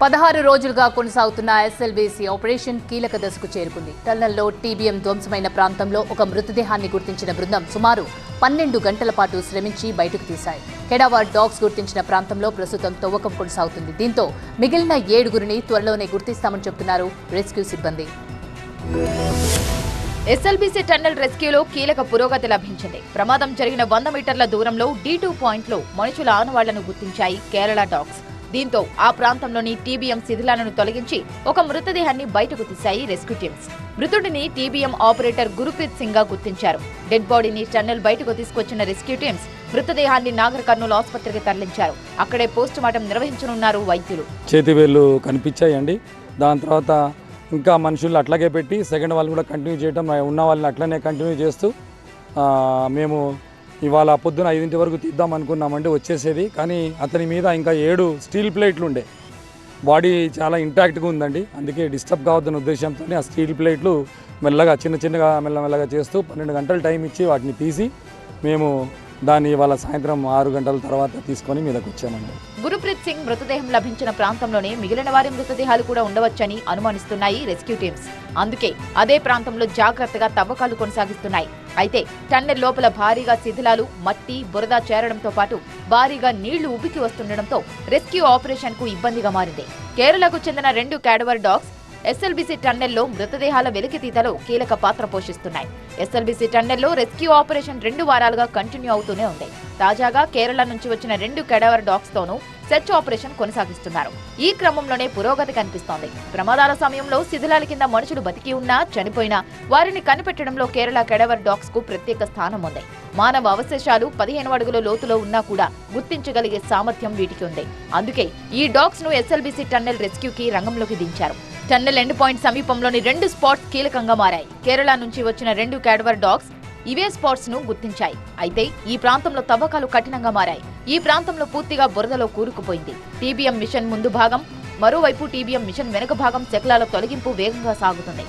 16 రోజులుగా కొనసాగుతున్న SLBC operation కీలక దశకు చేరుకుంది. టన్నెల్లో టీబీఎం ధ్వంసమైన ప్రాంతంలో ఒక మృతదేహాన్ని గుర్తించిన బృందం సుమారు 12 గంటల పాటు శ్రమించి బయటకు తీశాయి. కెడావర్ డాగ్స్ గుర్తించిన ప్రాంతంలో ప్రస్తుతం తవ్వకం కొనసాగుతుంది. దీంతో మిగిలిన 7గురిని త్వరలోనే గుర్తిస్తామని చెబుతున్నారు రెస్క్యూ సిబ్బంది. ఎస్ఎల్బీసీ టన్నెల్ రెస్క్యూలో కీలక పురోగతి లభించింది. ప్రమాదం జరిగిన 100 మీటర్ల దూరంలో D2 పాయింట్లో మనుషుల ఆనవాళ్లను గుర్తించాయి కేరళ డాగ్స్. దీంతో ఆ ప్రాంతంలోని టీబీఎం శిథిలాలను తొలగించి ఒక మృతదేహాన్ని బయటకు తీశాయి రెస్క్యూ టీమ్స్. మృతుడిని టీబీఎం ఆపరేటర్ గురుప్రీత్ సింగ్ గా గుర్తించారు. డెడ్ బాడీని టన్నెల్ బయటకు తీసుకొచ్చిన రెస్క్యూ టీమ్స్ మృతదేహాన్ని నాగర్ కర్నూలు ఆసుపత్రికి తరలించారు. అక్కడే పోస్ట్ మార్టం నిర్వహించనున్నారు వైద్యులు. చేతివేళ్లు కనిపించాయండి. దాని తర్వాత ఇంకా మనుషులు అట్లాగే పెట్టి సెకండ్ వాళ్ళు కూడా కంటిన్యూ చేయడం, ఉన్న వాళ్ళని అట్లనే కంటిన్యూ చేస్తూ మేము ఇవాళ పొద్దున 5 వరకు తీద్దాం అనుకున్నామండి వచ్చేసేది. కానీ అతని మీద ఇంకా 7 స్టీల్ ప్లేట్లు ఉండే. బాడీ చాలా ఇంటాక్ట్గా ఉందండి. అందుకే డిస్టర్బ్ కావద్దన్న ఉద్దేశంతో ఆ స్టీల్ ప్లేట్లు మెల్లగా చిన్నగా మెల్లమెల్లగా చేస్తూ 12 గంటలు టైం ఇచ్చి వాటిని తీసి మేము దాన్ని ఇవాళ సాయంత్రం 6 గంటల తర్వాత తీసుకొని మీదకి వచ్చామండి. గురుప్రీత్ సింగ్ మృతదేహం లభించిన ప్రాంతంలోనే మిగిలిన వారి మృతదేహాలు కూడా ఉండవచ్చని అనుమానిస్తున్నాయి రెస్క్యూ టీమ్స్. అందుకే అదే ప్రాంతంలో జాగ్రత్తగా తవ్వకాలు కొనసాగిస్తున్నాయి. అయితే టన్నెల్ లోపల భారీగా శిథిలాలు, మట్టి, బురద చేరడంతో పాటు భారీగా నీళ్లు ఉబికి వస్తుండటంతో రెస్క్యూ ఆపరేషన్ కు ఇబ్బందిగా మారింది. కేరళకు చెందిన 2 క్యాడవర్ డాగ్స్ ఎస్ఎల్బీసీ టన్నెల్లో మృతదేహాల వెలికితీతలో కీలక పాత్ర పోషిస్తున్నాయి. ఎస్ఎల్బీసీ టన్నెల్లో రెస్క్యూ ఆపరేషన్ 2 వారాలుగా కంటిన్యూ అవుతూనే ఉంది. తాజాగా కేరళ నుంచి వచ్చిన 2 కెడావర్ డాగ్స్ తోనూ సెర్చ్ ఆపరేషన్ కొనసాగిస్తున్నారు. ఈ క్రమంలోనే పురోగతి కనిపిస్తోంది. ప్రమాదాల సమయంలో శిథిలాల కింద మనుషులు బతికి ఉన్నా, చనిపోయినా వారిని కనిపెట్టడంలో కేరళ కెడావర్ డాగ్స్ కు ప్రత్యేక స్థానం ఉంది. మానవ అవశేషాలు 15 అడుగుల లోతులో ఉన్నా కూడా గుర్తించగలిగే సామర్థ్యం వీటికి ఉంది. అందుకే ఈ డాగ్స్ ను ఎస్ఎల్బీసీ టన్నెల్ రెస్క్యూకి రంగంలోకి దించారు. టన్నెల్ ఎండ్ పాయింట్ సమీపంలోని 2 స్పాట్స్ కీలకంగా మారాయి. కేరళ నుంచి వచ్చిన 2 క్యాడవర్ డాగ్స్ ఇవే స్పాట్స్ ను గుర్తించాయి. అయితే ఈ ప్రాంతంలో తవ్వకాలు కఠినంగా మారాయి. ఈ ప్రాంతంలో పూర్తిగా బురదలో కూరుకుపోయింది. టీబీఎం మిషన్ ముందు భాగం, మరోవైపు టీబీఎం మిషన్ వెనుక భాగం శకలాల తొలగింపు వేగంగా సాగుతుంది.